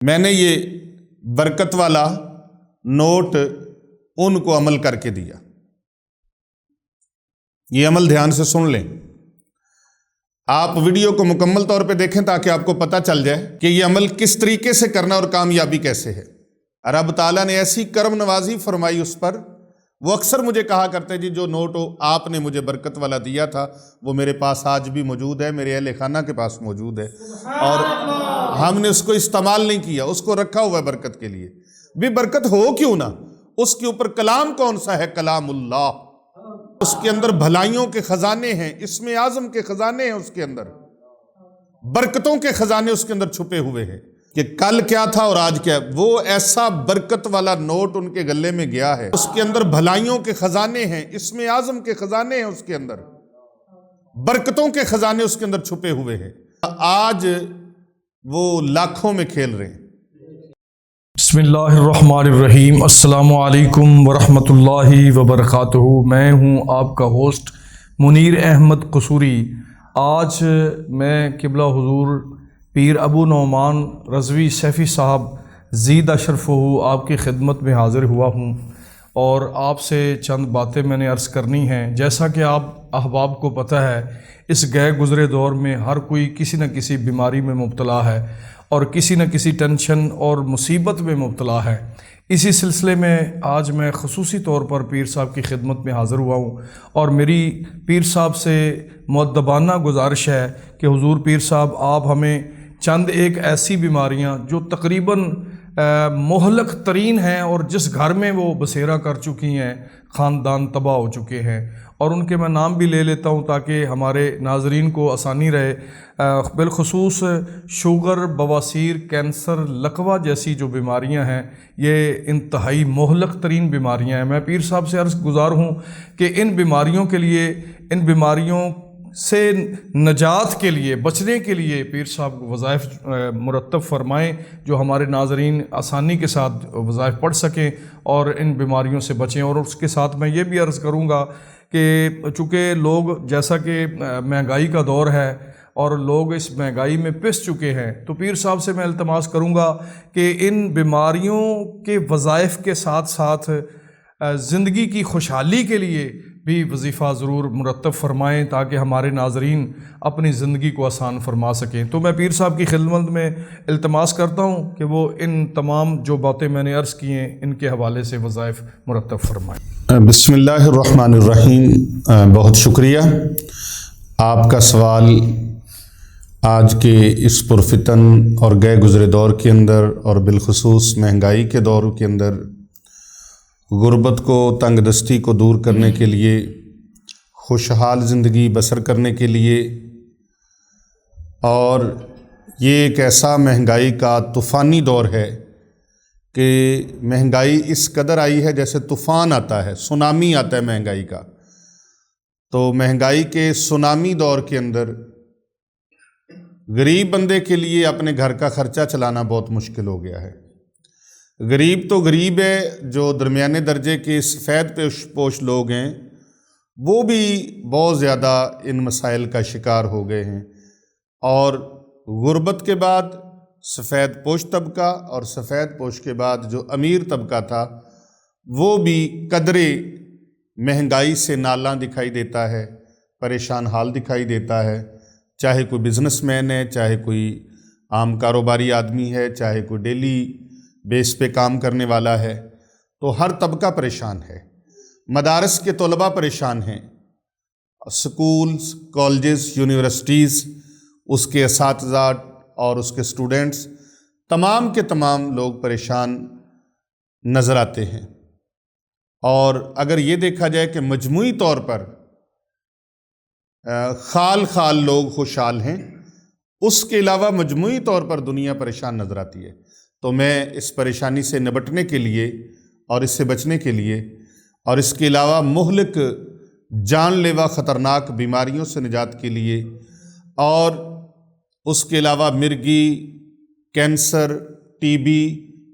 میں نے یہ برکت والا نوٹ ان کو عمل کر کے دیا۔ یہ عمل دھیان سے سن لیں، آپ ویڈیو کو مکمل طور پہ دیکھیں تاکہ آپ کو پتہ چل جائے کہ یہ عمل کس طریقے سے کرنا اور کامیابی کیسے ہے۔ رب تعالیٰ نے ایسی کرم نوازی فرمائی اس پر، وہ اکثر مجھے کہا کرتے جی جو نوٹ آپ نے مجھے برکت والا دیا تھا وہ میرے پاس آج بھی موجود ہے، میرے اہل خانہ کے پاس موجود ہے، اور ہم نے اس کو استعمال نہیں کیا، اس کو رکھا ہوا ہے برکت کے لیے۔ بھی برکت ہو کیوں نہ، اس کے اوپر کلام کون سا ہے؟ کلام اللہ، اس کے اندر بھلائیوں کے خزانے ہیں، اسم اعظم کے خزانے ہیں، اس کے اندر برکتوں کے خزانے اس کے اندر چھپے ہوئے ہیں کہ کل کیا تھا اور آج کیا ہے۔ وہ ایسا برکت والا نوٹ ان کے گلے میں گیا ہے، اس کے اندر بھلائیوں کے خزانے ہیں، اسم اعظم کے خزانے ہیں، اس کے اندر برکتوں کے خزانے اس کے اندر چھپے ہوئے ہیں۔ آج وہ لاکھوں میں کھیل رہے ہیں۔ بسم اللہ الرحمن الرحیم۔ السلام علیکم ورحمۃ اللہ وبرکاتہ۔ میں ہوں آپ کا ہوسٹ منیر احمد قصوری۔ آج میں قبلہ حضور پیر ابو نعمان رضوی سیفی صاحب زیدہ شرفہ آپ کی خدمت میں حاضر ہوا ہوں، اور آپ سے چند باتیں میں نے عرض کرنی ہیں۔ جیسا کہ آپ احباب کو پتہ ہے، اس گئے گزرے دور میں ہر کوئی کسی نہ کسی بیماری میں مبتلا ہے اور کسی نہ کسی ٹینشن اور مصیبت میں مبتلا ہے۔ اسی سلسلے میں آج میں خصوصی طور پر پیر صاحب کی خدمت میں حاضر ہوا ہوں، اور میری پیر صاحب سے مؤدبانہ گزارش ہے کہ حضور پیر صاحب آپ ہمیں چند ایک ایسی بیماریاں جو تقریباً مہلک ترین ہیں اور جس گھر میں وہ بسیرا کر چکی ہیں، خاندان تباہ ہو چکے ہیں، اور ان کے میں نام بھی لے لیتا ہوں تاکہ ہمارے ناظرین کو آسانی رہے۔ بالخصوص شوگر، بواسیر، کینسر، لقوہ جیسی جو بیماریاں ہیں، یہ انتہائی مہلک ترین بیماریاں ہیں۔ میں پیر صاحب سے عرض گزار ہوں کہ ان بیماریوں کے لیے، ان بیماریوں سے نجات کے لیے، بچنے کے لیے پیر صاحب وظائف مرتب فرمائیں جو ہمارے ناظرین آسانی کے ساتھ وظائف پڑھ سکیں اور ان بیماریوں سے بچیں۔ اور اس کے ساتھ میں یہ بھی عرض کروں گا کہ چونکہ لوگ، جیسا کہ مہنگائی کا دور ہے اور لوگ اس مہنگائی میں پس چکے ہیں، تو پیر صاحب سے میں التماس کروں گا کہ ان بیماریوں کے وظائف کے ساتھ ساتھ زندگی کی خوشحالی کے لیے بھی وظیفہ ضرور مرتب فرمائیں تاکہ ہمارے ناظرین اپنی زندگی کو آسان فرما سکیں۔ تو میں پیر صاحب کی خدمت میں التماس کرتا ہوں کہ وہ ان تمام جو باتیں میں نے عرض کی ہیں ان کے حوالے سے وظائف مرتب فرمائیں۔ بسم اللہ الرحمن الرحیم۔ بہت شکریہ۔ آپ کا سوال آج کے اس پرفتن اور گئے گزرے دور کے اندر، اور بالخصوص مہنگائی کے دور کے اندر، غربت کو، تنگ دستی کو دور کرنے کے لیے، خوشحال زندگی بسر کرنے کے لیے، اور یہ ایک ایسا مہنگائی کا طوفانی دور ہے کہ مہنگائی اس قدر آئی ہے جیسے طوفان آتا ہے، سونامی آتا ہے مہنگائی کا۔ تو مہنگائی کے سونامی دور کے اندر غریب بندے کے لیے اپنے گھر کا خرچہ چلانا بہت مشکل ہو گیا ہے۔ غریب تو غریب ہے، جو درمیانے درجے کے سفید پوش لوگ ہیں وہ بھی بہت زیادہ ان مسائل کا شکار ہو گئے ہیں، اور غربت کے بعد سفید پوش طبقہ، اور سفید پوش کے بعد جو امیر طبقہ تھا وہ بھی قدرے مہنگائی سے نالاں دکھائی دیتا ہے، پریشان حال دکھائی دیتا ہے، چاہے کوئی بزنس مین ہے، چاہے کوئی عام کاروباری آدمی ہے، چاہے کوئی ڈیلی بیس پہ کام کرنے والا ہے، تو ہر طبقہ پریشان ہے۔ مدارس کے طلباء پریشان ہیں، سکولز، کالجز، یونیورسٹیز، اس کے اساتذہ اور اس کے سٹوڈنٹس، تمام کے تمام لوگ پریشان نظر آتے ہیں۔ اور اگر یہ دیکھا جائے کہ مجموعی طور پر خال لوگ خوشحال ہیں، اس کے علاوہ مجموعی طور پر دنیا پریشان نظر آتی ہے۔ تو میں اس پریشانی سے نبٹنے کے لیے اور اس سے بچنے کے لیے، اور اس کے علاوہ مہلک جان لیوا خطرناک بیماریوں سے نجات کے لیے، اور اس کے علاوہ مرگی، کینسر، ٹی بی،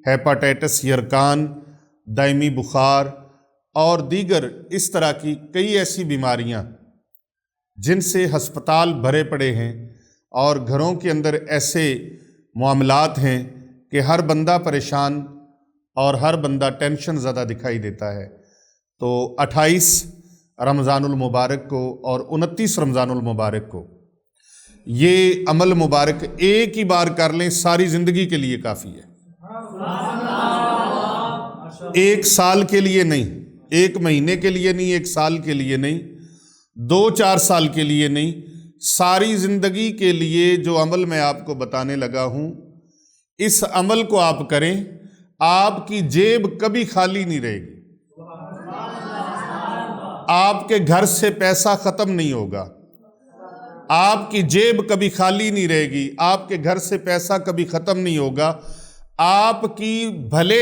ہیپاٹائٹس یرکان، دائمی بخار اور دیگر اس طرح کی کئی ایسی بیماریاں جن سے ہسپتال بھرے پڑے ہیں، اور گھروں کے اندر ایسے معاملات ہیں کہ ہر بندہ پریشان اور ہر بندہ ٹینشن زدہ دکھائی دیتا ہے، تو 28 رمضان المبارک کو اور 29 رمضان المبارک کو یہ عمل مبارک ایک ہی بار کر لیں، ساری زندگی کے لیے کافی ہے۔ ایک سال کے لیے نہیں، ایک مہینے کے لیے نہیں، ایک سال کے لیے نہیں، 2-4 سال کے لیے نہیں، ساری زندگی کے لیے جو عمل میں آپ کو بتانے لگا ہوں، اس عمل کو آپ کریں، آپ کی جیب کبھی خالی نہیں رہے گی، آپ کے گھر سے پیسہ ختم نہیں ہوگا، آپ کی جیب کبھی خالی نہیں رہے گی، آپ کے گھر سے پیسہ کبھی ختم نہیں ہوگا۔ آپ کی بھلے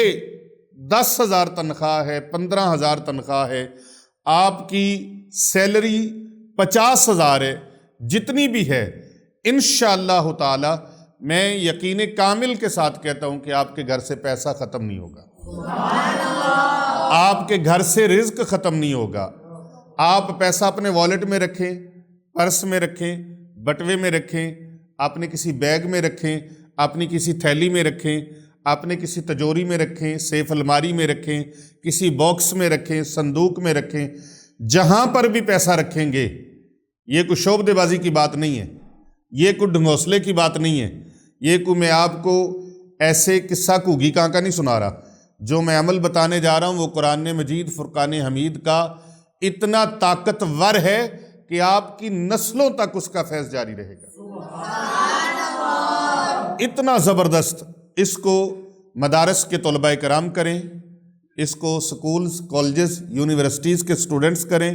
10,000 تنخواہ ہے، 15,000 تنخواہ ہے، آپ کی سیلری 50,000 ہے، جتنی بھی ہے، انشاءاللہ تعالی میں یقین کامل کے ساتھ کہتا ہوں کہ آپ کے گھر سے پیسہ ختم نہیں ہوگا، آپ کے گھر سے رزق ختم نہیں ہوگا۔ آپ پیسہ اپنے والیٹ میں رکھیں، پرس میں رکھیں، بٹوے میں رکھیں، اپنے کسی بیگ میں رکھیں، اپنی کسی تھیلی میں رکھیں، اپنے کسی تجوری میں رکھیں، سیف الماری میں رکھیں، کسی باکس میں رکھیں، صندوق میں رکھیں، جہاں پر بھی پیسہ رکھیں گے، یہ کوئی شعبدے بازی کی بات نہیں ہے، یہ کوئی ڈھنگوسلے کی بات نہیں ہے، یہ کوئی میں آپ کو ایسے قصہ گھوگی کانکا نہیں سنا رہا۔ جو میں عمل بتانے جا رہا ہوں وہ قرآن مجید فرقان حمید کا اتنا طاقتور ہے کہ آپ کی نسلوں تک اس کا فیض جاری رہے گا، اتنا زبردست۔ اس کو مدارس کے طلباء کرام کریں، اس کو سکولز، کالجز، یونیورسٹیز کے سٹوڈنٹس کریں،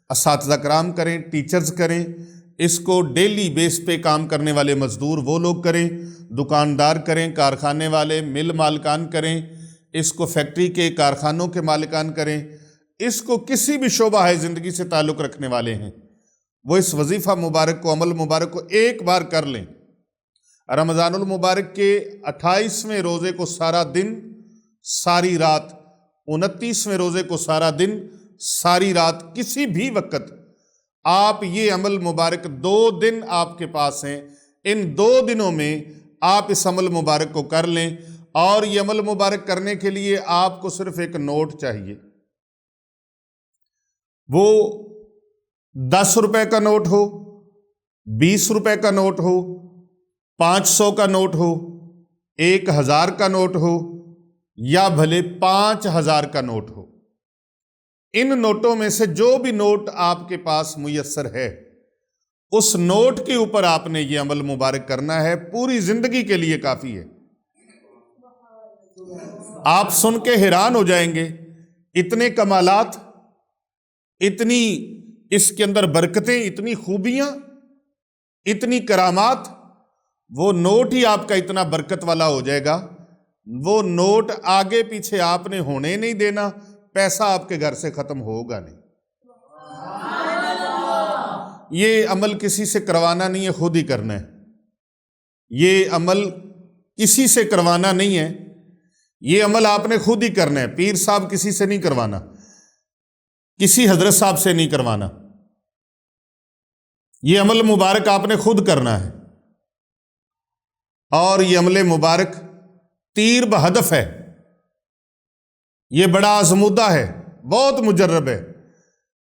اساتذہ کرام کریں، ٹیچرز کریں، اس کو ڈیلی بیس پہ کام کرنے والے مزدور وہ لوگ کریں، دکاندار کریں، کارخانے والے، مل مالکان کریں، اس کو فیکٹری کے کارخانوں کے مالکان کریں، اس کو کسی بھی شعبہ ہے زندگی سے تعلق رکھنے والے ہیں، وہ اس وظیفہ مبارک کو، عمل مبارک کو ایک بار کر لیں۔ رمضان المبارک کے 28ویں روزے کو سارا دن ساری رات، 29ویں روزے کو سارا دن ساری رات، کسی بھی وقت آپ یہ عمل مبارک 2 دن آپ کے پاس ہیں، ان 2 دنوں میں آپ اس عمل مبارک کو کر لیں، اور یہ عمل مبارک کرنے کے لیے آپ کو صرف ایک نوٹ چاہیے، وہ 10 روپے کا نوٹ ہو، 20 روپے کا نوٹ ہو، 500 کا نوٹ ہو، 1000 کا نوٹ ہو، یا بھلے 5000 کا نوٹ ہو۔ ان نوٹوں میں سے جو بھی نوٹ آپ کے پاس میسر ہے، اس نوٹ کے اوپر آپ نے یہ عمل مبارک کرنا ہے، پوری زندگی کے لیے کافی ہے۔ آپ سن کے حیران ہو جائیں گے، اتنے کمالات، اتنی اس کے اندر برکتیں، اتنی خوبیاں، اتنی کرامات۔ وہ نوٹ ہی آپ کا اتنا برکت والا ہو جائے گا، وہ نوٹ آگے پیچھے آپ نے ہونے نہیں دینا، پیسہ آپ کے گھر سے ختم ہوگا نہیں۔ یہ عمل کسی سے کروانا نہیں ہے، خود ہی کرنا ہے۔ یہ عمل کسی سے کروانا نہیں ہے، یہ عمل آپ نے خود ہی کرنا ہے، پیر صاحب کسی سے نہیں کروانا، کسی حضرت صاحب سے نہیں کروانا، یہ عمل مبارک آپ نے خود کرنا ہے۔ اور یہ عمل مبارک تیر بہدف ہے، یہ بڑا آزمودہ ہے، بہت مجرب ہے،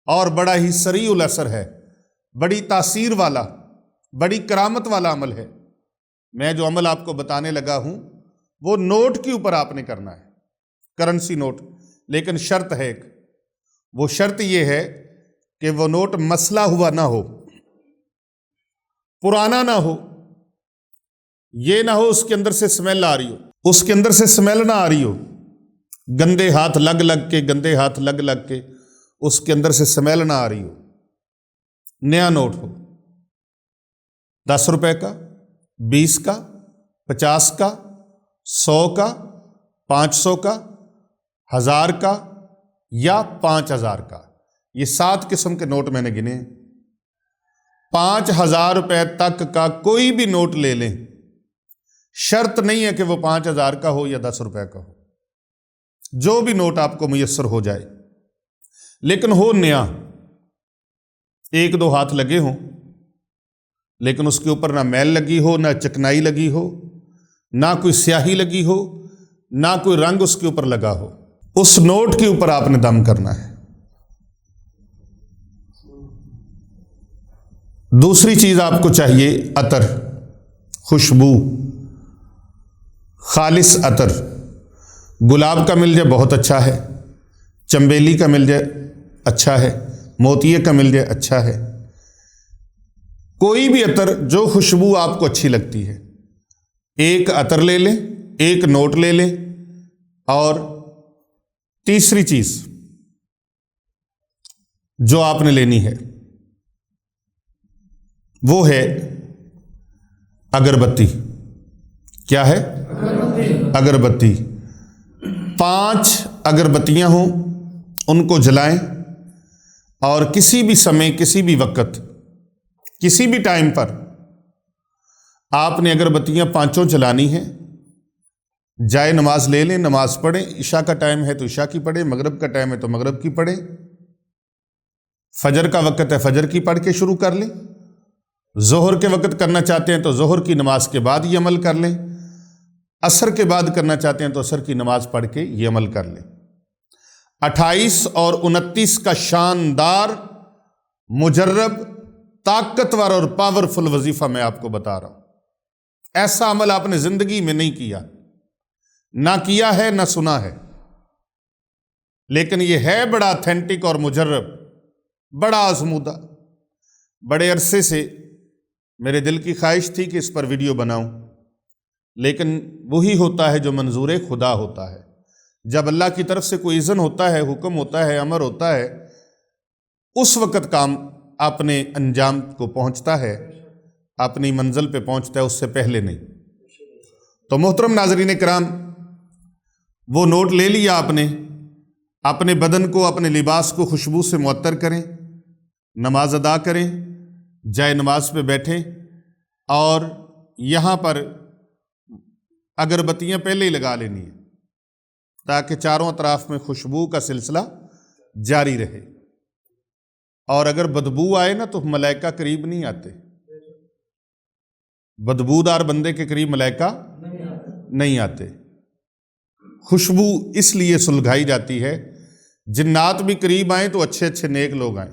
اور بڑا ہی سریع الاثر ہے، بڑی تاثیر والا، بڑی کرامت والا عمل ہے۔ میں جو عمل آپ کو بتانے لگا ہوں وہ نوٹ کے اوپر آپ نے کرنا ہے، کرنسی نوٹ، لیکن شرط ہے ایک، وہ شرط یہ ہے کہ وہ نوٹ مسلا ہوا نہ ہو، پرانا نہ ہو، یہ نہ ہو اس کے اندر سے سمیل آ رہی ہو، اس کے اندر سے سمیل نہ آ رہی ہو، گندے ہاتھ لگ لگ کے اس کے اندر سے سمیل نہ آ رہی ہو، نیا نوٹ ہو، 10 روپے کا، 20 کا، 50 کا، 100 کا، 500 کا، 1000 کا یا 5000 کا۔ یہ 7 قسم کے نوٹ میں نے گنے ہیں۔ 5000 روپے تک کا کوئی بھی نوٹ لے لیں، شرط نہیں ہے کہ وہ 5000 کا ہو یا 10 روپے کا ہو، جو بھی نوٹ آپ کو میسر ہو جائے، لیکن ہو نیا، 1-2 ہاتھ لگے ہوں، لیکن اس کے اوپر نہ میل لگی ہو، نہ چکنائی لگی ہو، نہ کوئی سیاہی لگی ہو، نہ کوئی رنگ اس کے اوپر لگا ہو، اس نوٹ کے اوپر آپ نے دم کرنا ہے۔ دوسری چیز آپ کو چاہیے عطر، خوشبو، خالص عطر۔ گلاب کا مل جائے بہت اچھا ہے، چنبیلی کا مل جائے اچھا ہے، موتیے کا مل جائے اچھا ہے، کوئی بھی عطر جو خوشبو آپ کو اچھی لگتی ہے، ایک عطر لے لیں، ایک نوٹ لے لیں۔ اور تیسری چیز جو آپ نے لینی ہے وہ ہے اگربتی۔ کیا ہے؟ اگربتی۔ 5 اگربتیاں ہوں، ان کو جلائیں، اور کسی بھی سمے، کسی بھی وقت، کسی بھی ٹائم پر آپ نے اگربتیاں 5 جلانی ہیں۔ جائے نماز لے لیں، نماز پڑھیں، عشاء کا ٹائم ہے تو عشاء کی پڑھیں، مغرب کا ٹائم ہے تو مغرب کی پڑھیں، فجر کا وقت ہے فجر کی پڑھ کے شروع کر لیں، ظہر کے وقت کرنا چاہتے ہیں تو ظہر کی نماز کے بعد یہ عمل کر لیں، عصر کے بعد کرنا چاہتے ہیں تو عصر کی نماز پڑھ کے یہ عمل کر لیں۔ 28 اور 29 کا شاندار، مجرب، طاقتور اور پاورفل وظیفہ میں آپ کو بتا رہا ہوں۔ ایسا عمل آپ نے زندگی میں نہیں کیا، نہ کیا ہے نہ سنا ہے، لیکن یہ ہے بڑا اتھینٹک اور مجرب، بڑا آزمودہ۔ بڑے عرصے سے میرے دل کی خواہش تھی کہ اس پر ویڈیو بناؤں، لیکن وہی ہوتا ہے جو منظور خدا ہوتا ہے۔ جب اللہ کی طرف سے کوئی اذن ہوتا ہے، حکم ہوتا ہے، امر ہوتا ہے، اس وقت کام اپنے انجام کو پہنچتا ہے، اپنی منزل پہ پہنچتا ہے، اس سے پہلے نہیں۔ تو محترم ناظرین کرام، وہ نوٹ لے لیا آپ نے، اپنے بدن کو، اپنے لباس کو خوشبو سے معطر کریں، نماز ادا کریں، جائے نماز پہ بیٹھیں، اور یہاں پر اگربتیاں پہلے ہی لگا لینی ہیں تاکہ چاروں اطراف میں خوشبو کا سلسلہ جاری رہے۔ اور اگر بدبو آئے نا تو ملائکہ قریب نہیں آتے، بدبودار بندے کے قریب ملائکہ نہیں آتے۔ خوشبو اس لیے سلگائی جاتی ہے، جنات بھی قریب آئیں تو اچھے اچھے نیک لوگ آئیں،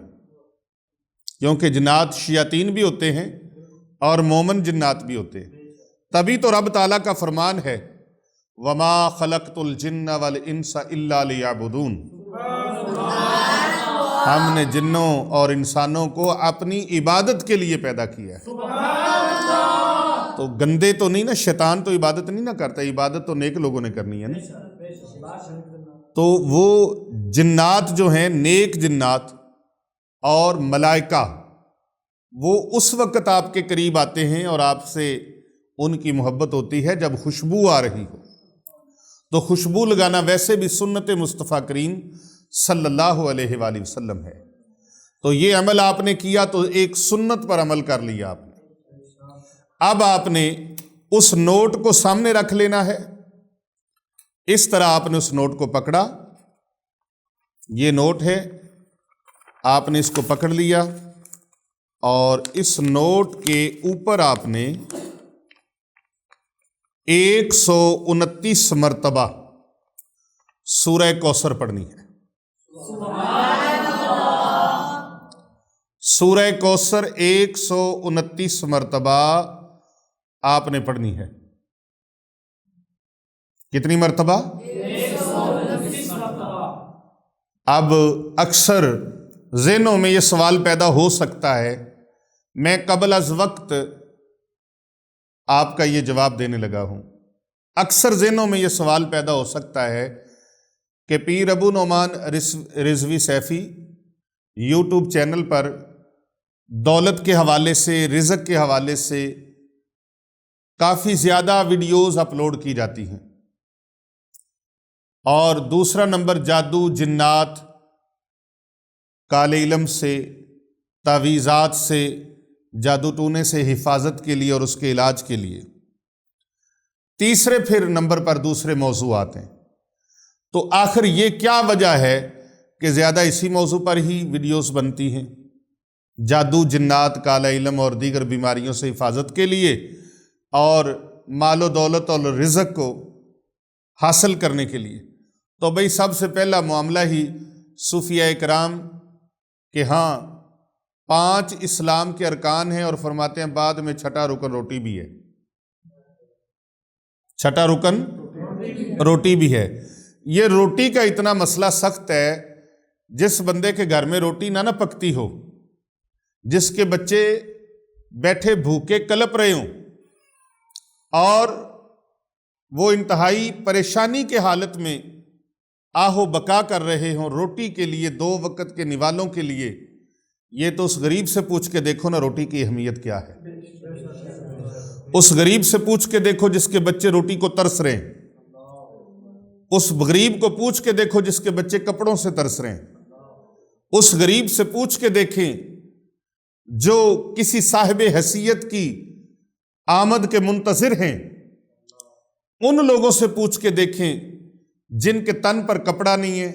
کیونکہ جنات شیاطین بھی ہوتے ہیں اور مومن جنات بھی ہوتے ہیں۔ تبھی تو رب تعالیٰ کا فرمان ہے وَمَا خَلَقْتُ الْجِنَّ وَالْإِنسَ إِلَّا لِيَعْبُدُونَ، ہم نے جنوں اور انسانوں کو اپنی عبادت کے لیے پیدا کیا ہے۔ تو گندے تو نہیں نا، شیطان تو عبادت نہیں نہ کرتا، عبادت تو نیک لوگوں نے کرنی ہے نا۔ تو وہ جنات جو ہیں، نیک جنات اور ملائکہ، وہ اس وقت آپ کے قریب آتے ہیں اور آپ سے ان کی محبت ہوتی ہے جب خوشبو آ رہی ہو۔ تو خوشبو لگانا ویسے بھی سنت مصطفیٰ کریم صلی اللہ علیہ وآلہ وسلم ہے۔ تو یہ عمل آپ نے کیا تو ایک سنت پر عمل کر لیا آپ نے۔ اب آپ نے اس نوٹ کو سامنے رکھ لینا ہے، اس طرح آپ نے اس نوٹ کو پکڑا، یہ نوٹ ہے، آپ نے اس کو پکڑ لیا، اور اس نوٹ کے اوپر آپ نے 129 مرتبہ سورہ کوثر پڑھنی ہے۔ سورہ کوثر 129 مرتبہ آپ نے پڑھنی ہے۔ کتنی مرتبہ؟ 129 مرتبہ۔ اب اکثر ذہنوں میں یہ سوال پیدا ہو سکتا ہے، میں قبل از وقت آپ کا یہ جواب دینے لگا ہوں۔ اکثر ذہنوں میں یہ سوال پیدا ہو سکتا ہے کہ پیر ابو نعمان رضوی سیفی یوٹیوب چینل پر دولت کے حوالے سے، رزق کے حوالے سے کافی زیادہ ویڈیوز اپلوڈ کی جاتی ہیں، اور دوسرا نمبر جادو، جنات، کالے علم سے، تعویذات سے، جادو ٹونے سے حفاظت کے لیے اور اس کے علاج کے لیے۔ تیسرے پھر نمبر پر دوسرے موضوعات ہیں۔ تو آخر یہ کیا وجہ ہے کہ زیادہ اسی موضوع پر ہی ویڈیوز بنتی ہیں، جادو، جنات، کالا علم اور دیگر بیماریوں سے حفاظت کے لیے، اور مال و دولت اور رزق کو حاصل کرنے کے لیے، تو بھئی سب سے پہلا معاملہ ہی صوفیاء کرام کہ ہاں 5 اسلام کے ارکان ہیں، اور فرماتے ہیں بعد میں چھٹا رکن روٹی بھی ہے، چھٹا رکن روٹی بھی ہے۔ یہ روٹی کا اتنا مسئلہ سخت ہے، جس بندے کے گھر میں روٹی نہ پکتی ہو، جس کے بچے بیٹھے بھوکے کلپ رہے ہوں اور وہ انتہائی پریشانی کے حالت میں آہو بکا کر رہے ہوں روٹی کے لیے، 2 وقت کے نوالوں کے لیے، یہ تو اس غریب سے پوچھ کے دیکھو نا روٹی کی اہمیت کیا ہے۔ اس غریب سے پوچھ کے دیکھو جس کے بچے روٹی کو ترس رہے ہیں، اس غریب کو پوچھ کے دیکھو جس کے بچے کپڑوں سے ترس رہے ہیں، اس غریب سے پوچھ کے دیکھیں جو کسی صاحب حیثیت کی آمد کے منتظر ہیں، ان لوگوں سے پوچھ کے دیکھیں جن کے تن پر کپڑا نہیں ہے،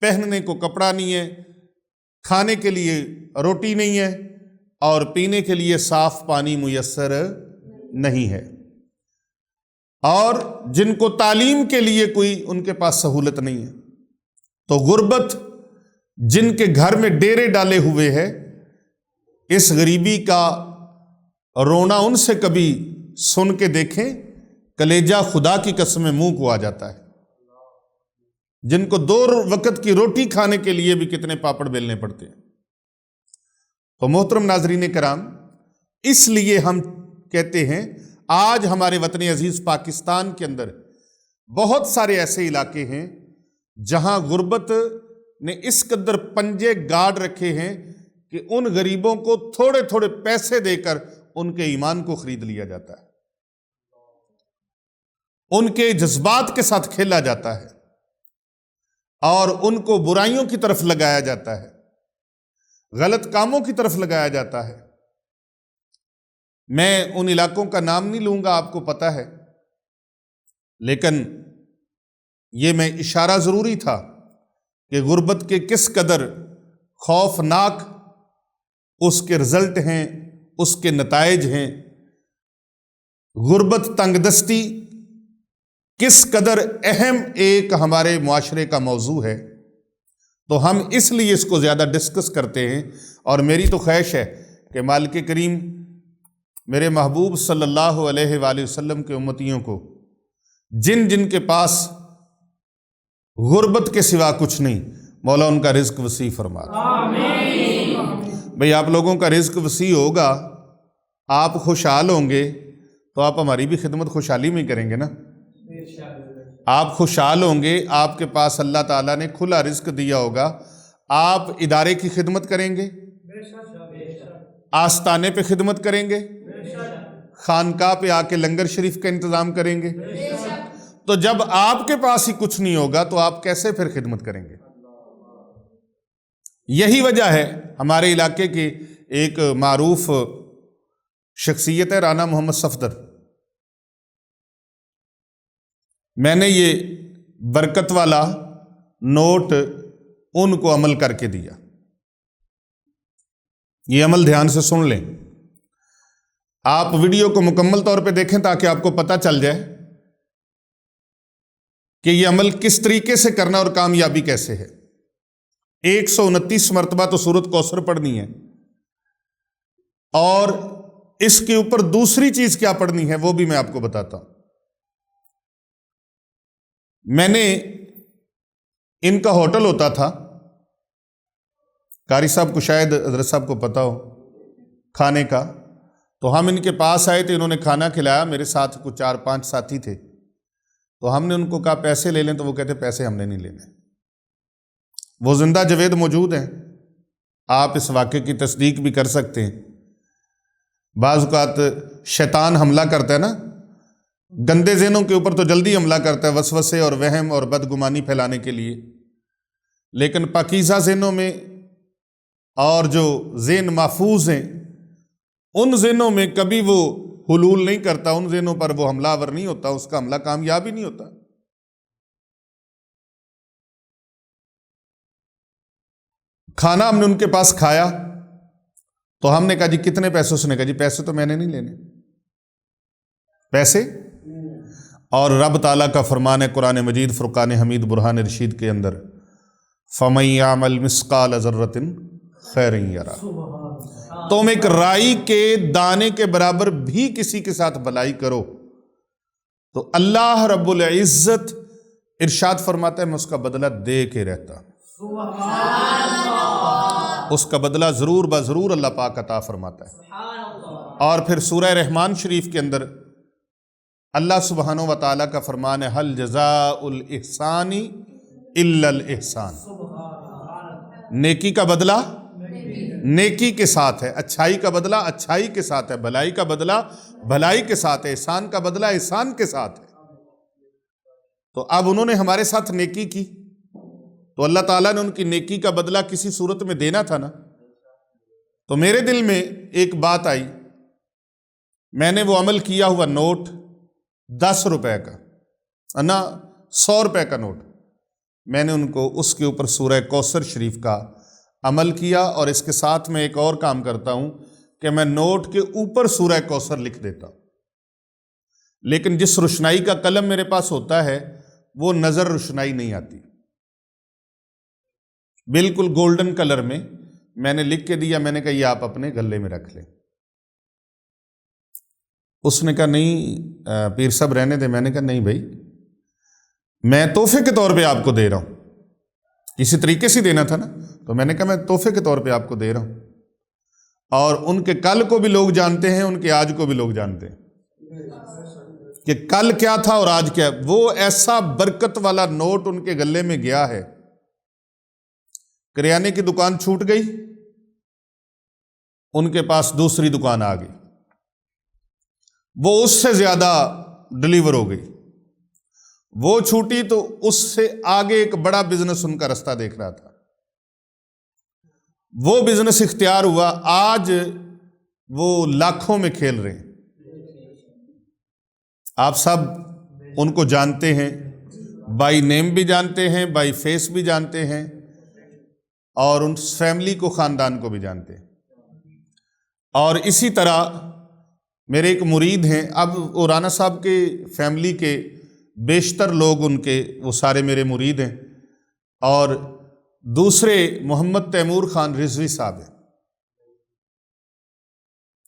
پہننے کو کپڑا نہیں ہے، کھانے کے لیے روٹی نہیں ہے، اور پینے کے لیے صاف پانی میسر نہیں ہے، اور جن کو تعلیم کے لیے کوئی ان کے پاس سہولت نہیں ہے۔ تو غربت جن کے گھر میں ڈیرے ڈالے ہوئے ہے، اس غریبی کا رونا ان سے کبھی سن کے دیکھیں، کلیجہ خدا کی قسم منہ کو آ جاتا ہے۔ جن کو 2 وقت کی روٹی کھانے کے لیے بھی کتنے پاپڑ بیلنے پڑتے ہیں۔ تو محترم ناظرین کرام، اس لیے ہم کہتے ہیں آج ہمارے وطن عزیز پاکستان کے اندر بہت سارے ایسے علاقے ہیں جہاں غربت نے اس قدر پنجے گاڑ رکھے ہیں کہ ان غریبوں کو تھوڑے تھوڑے پیسے دے کر ان کے ایمان کو خرید لیا جاتا ہے، ان کے جذبات کے ساتھ کھیلا جاتا ہے، اور ان کو برائیوں کی طرف لگایا جاتا ہے، غلط کاموں کی طرف لگایا جاتا ہے۔ میں ان علاقوں کا نام نہیں لوں گا، آپ کو پتہ ہے، لیکن یہ میں اشارہ ضروری تھا کہ غربت کے کس قدر خوفناک اس کے رزلٹ ہیں، اس کے نتائج ہیں۔ غربت تنگ دستی کس قدر اہم ایک ہمارے معاشرے کا موضوع ہے، تو ہم اس لیے اس کو زیادہ ڈسکس کرتے ہیں، اور میری تو خواہش ہے کہ مالک کریم میرے محبوب صلی اللہ علیہ وآلہ وسلم کے امتیوں کو جن جن کے پاس غربت کے سوا کچھ نہیں، مولا ان کا رزق وسیع فرما دے۔ بھئی آپ لوگوں کا رزق وسیع ہوگا، آپ خوشحال ہوں گے تو آپ ہماری بھی خدمت خوشحالی میں کریں گے نا۔ آپ خوشحال ہوں گے، آپ کے پاس اللہ تعالیٰ نے کھلا رزق دیا ہوگا، آپ ادارے کی خدمت کریں گے، آستانے پہ خدمت کریں گے، خانقاہ پہ آ کے لنگر شریف کا انتظام کریں گے۔ تو جب آپ کے پاس ہی کچھ نہیں ہوگا تو آپ کیسے پھر خدمت کریں گے؟ یہی وجہ ہے ہمارے علاقے کی ایک معروف شخصیت ہے رانا محمد صفدر، میں نے یہ برکت والا نوٹ ان کو عمل کر کے دیا، یہ عمل دھیان سے سن لیں، آپ ویڈیو کو مکمل طور پہ دیکھیں تاکہ آپ کو پتہ چل جائے کہ یہ عمل کس طریقے سے کرنا اور کامیابی کیسے ہے۔ 129 مرتبہ تو سورۃ کوثر پڑھنی ہے، اور اس کے اوپر دوسری چیز کیا پڑھنی ہے وہ بھی میں آپ کو بتاتا ہوں۔ میں نے ان کا ہوٹل ہوتا تھا، قاری صاحب کو شاید حضرت صاحب کو پتہ ہو، کھانے کا، تو ہم ان کے پاس آئے تھے، انہوں نے کھانا کھلایا، میرے ساتھ کچھ 4-5 ساتھی تھے، تو ہم نے ان کو کہا پیسے لے لیں، تو وہ کہتے پیسے ہم نے نہیں لینے۔ وہ زندہ جوید موجود ہیں، آپ اس واقعے کی تصدیق بھی کر سکتے ہیں۔ بعض اوقات شیطان حملہ کرتا ہے نا، گندے ذہنوں کے اوپر تو جلدی حملہ کرتا ہے وسوسے اور وہم اور بدگمانی پھیلانے کے لیے، لیکن پاکیزہ ذہنوں میں اور جو ذہن محفوظ ہیں ان ذہنوں میں کبھی وہ حلول نہیں کرتا، ان ذہنوں پر وہ حملہ آور نہیں ہوتا، اس کا حملہ کامیاب ہی نہیں ہوتا۔ کھانا ہم نے ان کے پاس کھایا تو ہم نے کہا جی کتنے پیسے؟ اس نے کہا جی پیسے تو میں نے نہیں لینے۔ پیسے. اور رب تعالیٰ کا فرمان ہے قرآن مجید فرقان حمید برہان رشید کے اندر، فَمَن يَعْمَلْ مِثْقَالَ ذَرَّةٍ خَيْرًا يَرَهُ، تم ایک رائی کے دانے کے برابر بھی کسی کے ساتھ بھلائی کرو تو اللہ رب العزت ارشاد فرماتا ہے میں اس کا بدلہ دے کے رہتا ہوں. اس کا بدلہ ضرور بضرور اللہ پاک عطا فرماتا ہے. اور پھر سورہ رحمان شریف کے اندر اللہ سبحانہ و تعالیٰ کا فرمان ہے حل جزاء الاحسان الا الاحسان، نیکی کا بدلہ نیکی کے ساتھ ہے، اچھائی کا بدلہ اچھائی کے ساتھ ہے، بھلائی کا بدلہ بھلائی کے ساتھ ہے، احسان کا بدلہ احسان کے ساتھ ہے. تو اب انہوں نے ہمارے ساتھ نیکی کی تو اللہ تعالیٰ نے ان کی نیکی کا بدلہ کسی صورت میں دینا تھا نا. تو میرے دل میں ایک بات آئی، میں نے وہ عمل کیا ہوا نوٹ 10 روپے کا نا 100 روپے کا نوٹ، میں نے ان کو اس کے اوپر سورہ کوثر شریف کا عمل کیا، اور اس کے ساتھ میں ایک اور کام کرتا ہوں کہ میں نوٹ کے اوپر سورہ کوثر لکھ دیتا ہوں. لیکن جس روشنائی کا قلم میرے پاس ہوتا ہے وہ نظر روشنائی نہیں آتی، بالکل گولڈن کلر میں نے لکھ کے دیا، میں نے کہا یہ آپ اپنے گلے میں رکھ لیں. اس نے کہا نہیں پیر صاحب رہنے دے. میں نے کہا نہیں بھائی، میں تحفے کے طور پہ آپ کو دے رہا ہوں، کسی طریقے سے دینا تھا نا، تو میں نے کہا میں تحفے کے طور پہ آپ کو دے رہا ہوں. اور ان کے کل کو بھی لوگ جانتے ہیں، ان کے آج کو بھی لوگ جانتے ہیں کہ کل کیا تھا اور آج کیا. وہ ایسا برکت والا نوٹ ان کے گلے میں گیا ہے، کریانے کی دکان چھوٹ گئی، ان کے پاس دوسری دکان آ گئی، وہ اس سے زیادہ ڈلیور ہو گئی، وہ چھوٹی تو اس سے آگے ایک بڑا بزنس ان کا رستہ دیکھ رہا تھا، وہ بزنس اختیار ہوا، آج وہ لاکھوں میں کھیل رہے ہیں. آپ سب ان کو جانتے ہیں، بائی نیم بھی جانتے ہیں، بائی فیس بھی جانتے ہیں، اور ان فیملی کو خاندان کو بھی جانتے ہیں. اور اسی طرح میرے ایک مرید ہیں، اب وہ رانا صاحب کے فیملی کے بیشتر لوگ ان کے وہ سارے میرے مرید ہیں، اور دوسرے محمد تیمور خان رضوی صاحب ہیں.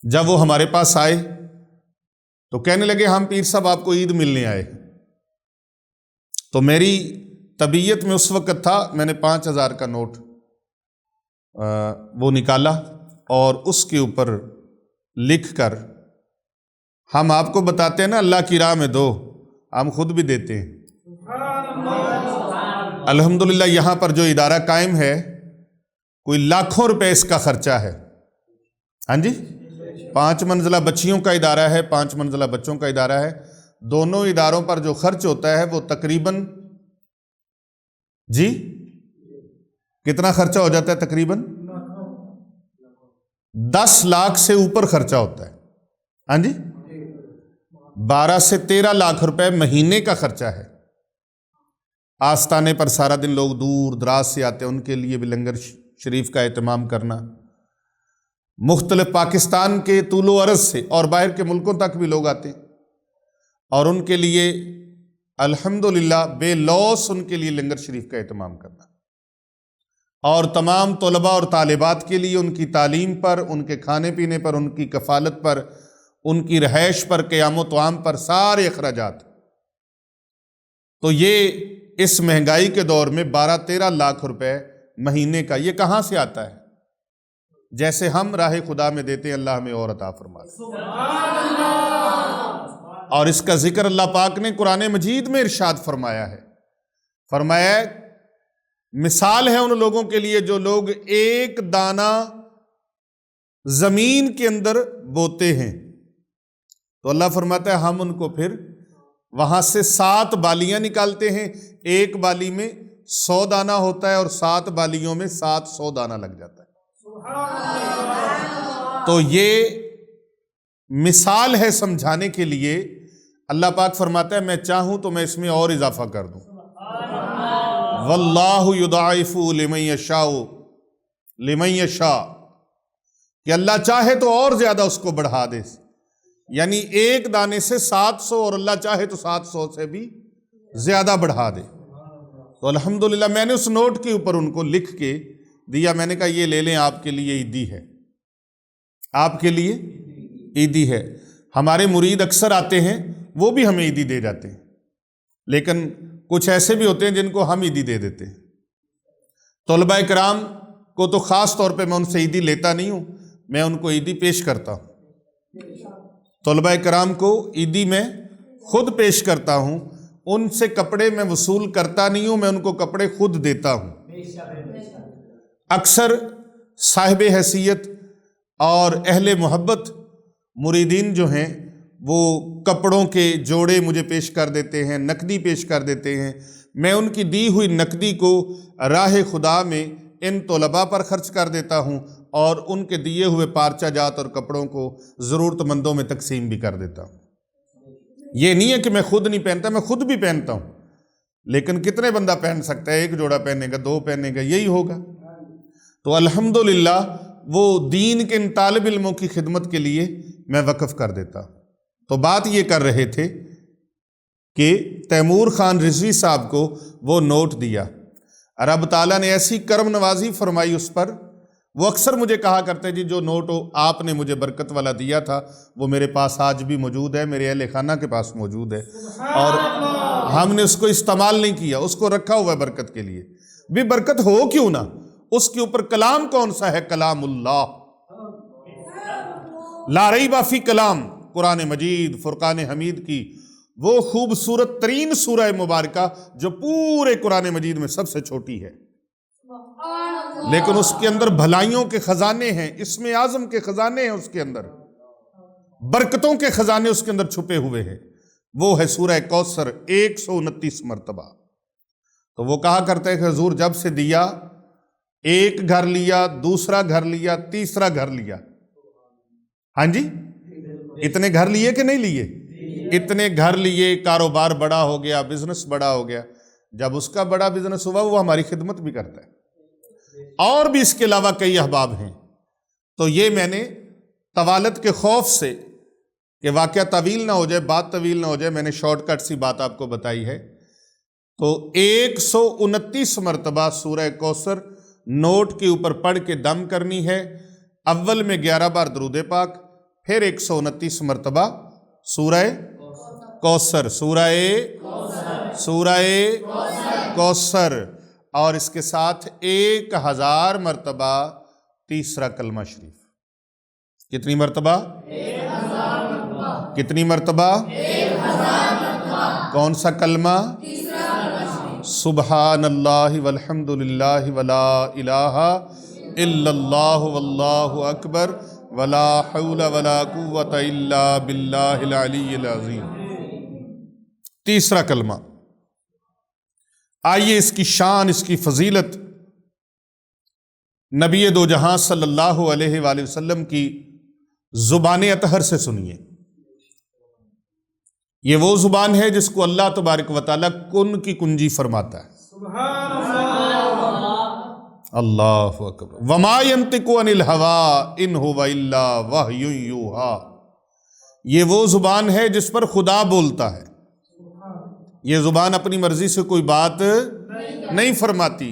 جب وہ ہمارے پاس آئے تو کہنے لگے ہم پیر صاحب آپ کو عید ملنے آئے. تو میری طبیعت میں اس وقت تھا، میں نے 5000 کا نوٹ وہ نکالا اور اس کے اوپر لکھ کر، ہم آپ کو بتاتے ہیں نا اللہ کی راہ میں دو، ہم خود بھی دیتے ہیں. الحمدللہ یہاں پر جو ادارہ قائم ہے کوئی لاکھوں روپے اس کا خرچہ ہے. ہاں جی، 5 منزلہ بچیوں کا ادارہ ہے، 5 منزلہ بچوں کا ادارہ ہے. دونوں اداروں پر جو خرچ ہوتا ہے وہ تقریباً جی کتنا خرچہ ہو جاتا ہے؟ تقریباً 10 لاکھ سے اوپر خرچہ ہوتا ہے. ہاں جی، 12 سے 13 لاکھ روپے مہینے کا خرچہ ہے. آستانے پر سارا دن لوگ دور دراز سے آتے ہیں، ان کے لیے بھی لنگر شریف کا اہتمام کرنا، مختلف پاکستان کے طول و عرض سے اور باہر کے ملکوں تک بھی لوگ آتے ہیں، اور ان کے لیے الحمدللہ بے لوث ان کے لیے لنگر شریف کا اہتمام کرنا، اور تمام طلباء اور طالبات کے لیے ان کی تعلیم پر، ان کے کھانے پینے پر، ان کی کفالت پر، ان کی رہائش پر، قیام و طعام پر، سارے اخراجات. تو یہ اس مہنگائی کے دور میں 12-13 لاکھ روپے مہینے کا یہ کہاں سے آتا ہے؟ جیسے ہم راہ خدا میں دیتے ہیں، اللہ ہمیں اور عطا فرمائے. اور اس کا ذکر اللہ پاک نے قرآن مجید میں ارشاد فرمایا ہے، فرمایا مثال ہے ان لوگوں کے لیے جو لوگ ایک دانہ زمین کے اندر بوتے ہیں، تو اللہ فرماتا ہے ہم ان کو پھر وہاں سے 7 بالیاں نکالتے ہیں. ایک بالی میں 100 دانہ ہوتا ہے اور 7 بالیوں میں 700 دانہ لگ جاتا ہے. تو یہ مثال ہے سمجھانے کے لیے. اللہ پاک فرماتا ہے میں چاہوں تو میں اس میں اور اضافہ کر دوں. واللہ یضاعف لمن یشاء لمن یشاء، کہ اللہ چاہے تو اور زیادہ اس کو بڑھا دے. یعنی ایک دانے سے 700 اور اللہ چاہے تو 700 سے بھی زیادہ بڑھا دے۔ تو الحمدللہ میں نے اس نوٹ کے اوپر ان کو لکھ کے دیا، میں نے کہا یہ لے لیں، آپ کے لیے عیدی ہے، آپ کے لیے عیدی ہے۔ ہمارے مرید اکثر آتے ہیں، وہ بھی ہمیں عیدی دے جاتے ہیں، لیکن کچھ ایسے بھی ہوتے ہیں جن کو ہم عیدی دے دیتے ہیں۔ طلباء کرام کو تو خاص طور پہ میں ان سے عیدی لیتا نہیں ہوں، میں ان کو عیدی پیش کرتا ہوں۔ طلباء کرام کو عیدی میں خود پیش کرتا ہوں، ان سے کپڑے میں وصول کرتا نہیں ہوں، میں ان کو کپڑے خود دیتا ہوں۔ اکثر صاحب حیثیت اور اہل محبت مریدین جو ہیں وہ کپڑوں کے جوڑے مجھے پیش کر دیتے ہیں، نقدی پیش کر دیتے ہیں، میں ان کی دی ہوئی نقدی کو راہ خدا میں ان طلباء پر خرچ کر دیتا ہوں اور ان کے دیے ہوئے پارچہ جات اور کپڑوں کو ضرورت مندوں میں تقسیم بھی کر دیتا ہوں۔ یہ نہیں ہے کہ میں خود نہیں پہنتا، میں خود بھی پہنتا ہوں، لیکن کتنے بندہ پہن سکتا ہے؟ ایک جوڑا پہنے گا، دو پہنے گا، یہی ہوگا۔ تو الحمدللہ وہ دین کے ان طالب علموں کی خدمت کے لیے میں وقف کر دیتا ہوں۔ تو بات یہ کر رہے تھے کہ تیمور خان رضوی صاحب کو وہ نوٹ دیا، رب تعالیٰ نے ایسی کرم نوازی فرمائی اس پر، وہ اکثر مجھے کہا کرتے جی جو نوٹ آپ نے مجھے برکت والا دیا تھا وہ میرے پاس آج بھی موجود ہے، میرے اہل خانہ کے پاس موجود ہے، اور ہم نے اس کو استعمال نہیں کیا، اس کو رکھا ہوا ہے برکت کے لیے۔ بھی برکت ہو کیوں نہ، اس کے اوپر کلام کون سا ہے؟ کلام اللہ، لا ریب فی کلام، قرآن مجید فرقان حمید کی وہ خوبصورت ترین سورہ مبارکہ جو پورے قرآن مجید میں سب سے چھوٹی ہے، لیکن اس کے اندر بھلائیوں کے خزانے ہیں، اسم اعظم کے خزانے ہیں، اس کے اندر برکتوں کے خزانے اس کے اندر چھپے ہوئے ہیں۔ وہ ہے سورہ کوثر 129 مرتبہ۔ تو وہ کہا کرتے ہیں کہ حضور جب سے دیا، ایک گھر لیا، دوسرا گھر لیا، تیسرا گھر لیا۔ ہاں جی، اتنے گھر لیے کہ نہیں لیے؟ اتنے گھر لیے، کاروبار بڑا ہو گیا، بزنس بڑا ہو گیا۔ جب اس کا بڑا بزنس ہوا وہ ہماری خدمت بھی کرتا ہے، اور بھی اس کے علاوہ کئی احباب ہیں۔ تو یہ میں نے طوالت کے خوف سے کہ واقعہ طویل نہ ہو جائے، بات طویل نہ ہو جائے، میں نے شارٹ کٹ سی بات آپ کو بتائی ہے۔ تو 129 مرتبہ سورہ کوثر نوٹ کے اوپر پڑھ کے دم کرنی ہے، اول میں 11 بار درود پاک، پھر 129 مرتبہ سورہ کوثر، سورہ کوثر، اور اس کے ساتھ 1000 مرتبہ تیسرا کلمہ شریف۔ کتنی مرتبہ؟ کتنی مرتبہ؟ کون سا کلمہ؟ سبحان اللہ والحمد للہ ولا الہ الا اللہ واللہ اکبر ولا حول ولا قوت الا باللہ العلی العظیم۔ تیسرا کلمہ۔ آئیے اس کی شان، اس کی فضیلت نبی دو جہاں صلی اللہ علیہ وآلہ وسلم کی زبان اطہر سے سنیے۔ یہ وہ زبان ہے جس کو اللہ تبارک و تعالیٰ کن کی کنجی فرماتا ہے۔ اللہ اکبر۔ وما ينطق عن الهوى ان هو الا وحی یوحی۔ یہ وہ زبان ہے جس پر خدا بولتا ہے۔ یہ زبان اپنی مرضی سے کوئی بات نہیں فرماتی،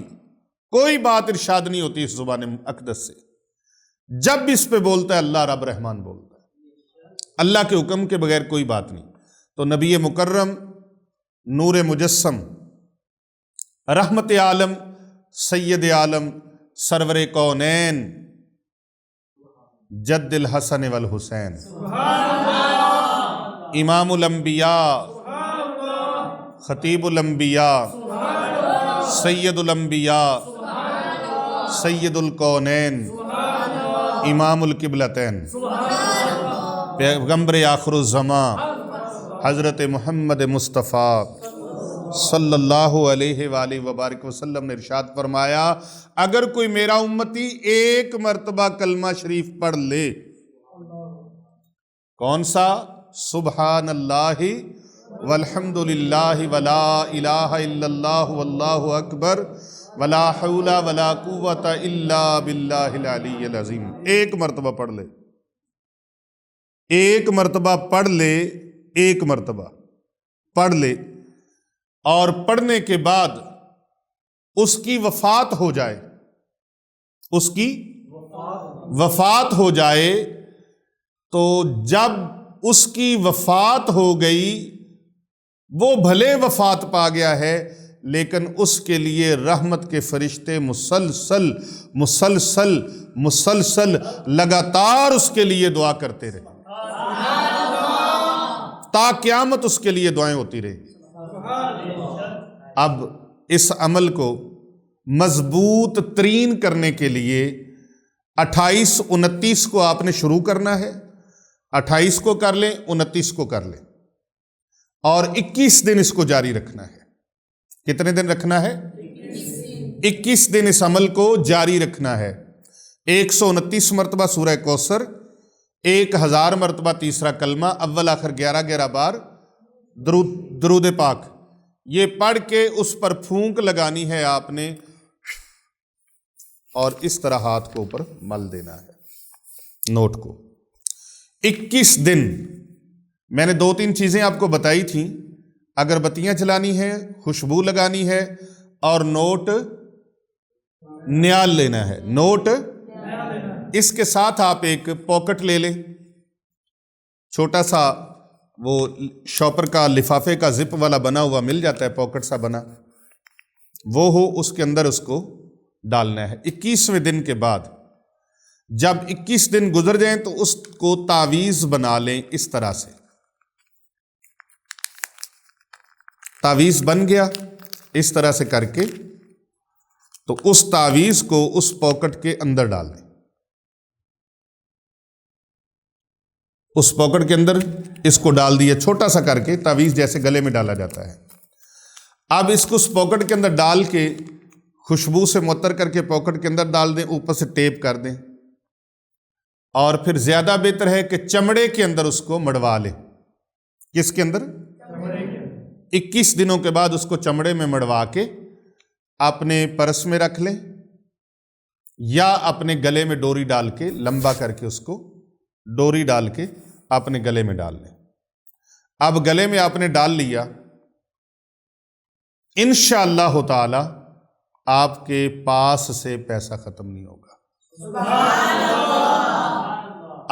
کوئی بات ارشاد نہیں ہوتی اس زبان اقدس سے۔ جب بھی اس پہ بولتا ہے اللہ رب رحمان بولتا ہے، اللہ کے حکم کے بغیر کوئی بات نہیں۔ تو نبی مکرم، نور مجسم، رحمت عالم، سید عالم، سرور کونین، جد الحسن والحسین، امام الانبیاء، خطیب الانبیاء، سید الانبیاء، سید الکونین، امام القبلتین، پیغمبر آخر الزمان حضرت محمد مصطفیٰ صلی اللہ علیہ وآلہ وبارک وسلم نے ارشاد فرمایا، اگر کوئی میرا امتی ایک مرتبہ کلمہ شریف پڑھ لے، کون سا؟ سبحان اللہ والحمد للہ ولا الہ الا اللہ واللہ اکبر ولا حول ولا قوت الا باللہ العلی العظیم، ایک مرتبہ پڑھ لے، ایک مرتبہ پڑھ لے، ایک مرتبہ پڑھ لے اور پڑھنے کے بعد اس کی وفات ہو جائے، اس کی وفات ہو جائے، تو جب اس کی وفات ہو گئی، وہ بھلے وفات پا گیا ہے لیکن اس کے لیے رحمت کے فرشتے مسلسل مسلسل مسلسل لگاتار اس کے لیے دعا کرتے رہے، تا قیامت اس کے لیے دعائیں ہوتی رہے۔ اب اس عمل کو مضبوط ترین کرنے کے لیے 28 29 کو آپ نے شروع کرنا ہے، 28 کو کر لیں، 29 کو کر لیں، اور 21 دن اس کو جاری رکھنا ہے۔ کتنے دن رکھنا ہے؟ 21 دن اس عمل کو جاری رکھنا ہے۔ 129 مرتبہ سورہ کوثر، 1000 مرتبہ تیسرا کلمہ، اول آخر 11 بار درود پاک، یہ پڑھ کے اس پر پھونک لگانی ہے آپ نے، اور اس طرح ہاتھ کو اوپر مل دینا ہے نوٹ کو۔ 21 دن میں نے 2-3 چیزیں آپ کو بتائی تھیں، اگربتیاں جلانی ہے، خوشبو لگانی ہے، اور نوٹ نیال لینا ہے، نوٹ۔ اس کے ساتھ آپ ایک پاکٹ لے لیں، چھوٹا سا وہ شاپر کا لفافے کا زپ والا بنا ہوا مل جاتا ہے، پاکٹ سا بنا، وہ ہو، اس کے اندر اس کو ڈالنا ہے۔ 21ویں دن کے بعد جب 21 دن گزر جائیں تو اس کو تعویذ بنا لیں، اس طرح سے تعویذ بن گیا، اس طرح سے کر کے، تو اس تعویذ کو اس پاکٹ کے اندر ڈال دیں، اس پاکٹ کے اندر اس کو ڈال دیا، چھوٹا سا کر کے، تعویذ جیسے گلے میں ڈالا جاتا ہے۔ اب اس کو اس پاکٹ کے اندر ڈال کے خوشبو سے معطر کر کے پاکٹ کے اندر ڈال دیں، اوپر سے ٹیپ کر دیں، اور پھر زیادہ بہتر ہے کہ چمڑے کے اندر اس کو مڑوا لیں۔ کس کے اندر؟ 21 دنوں کے بعد اس کو چمڑے میں مڑوا کے اپنے پرس میں رکھ لیں، یا اپنے گلے میں ڈوری ڈال کے، لمبا کر کے اس کو ڈوری ڈال کے اپنے گلے میں ڈال لیں۔ اب گلے میں آپ نے ڈال لیا، انشاءاللہ تعالی آپ کے پاس سے پیسہ ختم نہیں ہوگا،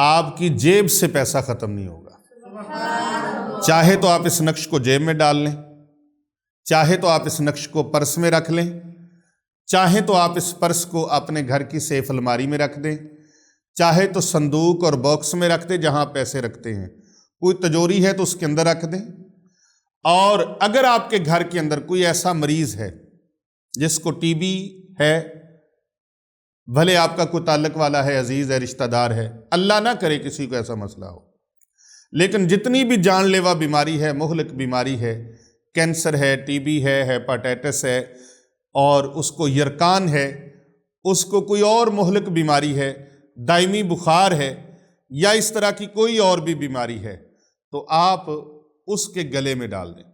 آپ کی جیب سے پیسہ ختم نہیں ہوگا۔ چاہے تو آپ اس نقش کو جیب میں ڈال لیں، چاہے تو آپ اس نقش کو پرس میں رکھ لیں، چاہے تو آپ اس پرس کو اپنے گھر کی سیف الماری میں رکھ دیں، چاہے تو صندوق اور باکس میں رکھ دیں جہاں پیسے رکھتے ہیں، کوئی تجوری ہے تو اس کے اندر رکھ دیں۔ اور اگر آپ کے گھر کے اندر کوئی ایسا مریض ہے جس کو ٹی بی ہے، بھلے آپ کا کوئی تعلق والا ہے، عزیز ہے، رشتہ دار ہے، اللہ نہ کرے کسی کو ایسا مسئلہ ہو، لیکن جتنی بھی جان لیوا بیماری ہے، مہلک بیماری ہے، کینسر ہے، ٹی بی ہے، ہیپاٹائٹس ہے، اور اس کو یرکان ہے، اس کو کوئی اور مہلک بیماری ہے، دائمی بخار ہے، یا اس طرح کی کوئی اور بھی بیماری ہے، تو آپ اس کے گلے میں ڈال دیں۔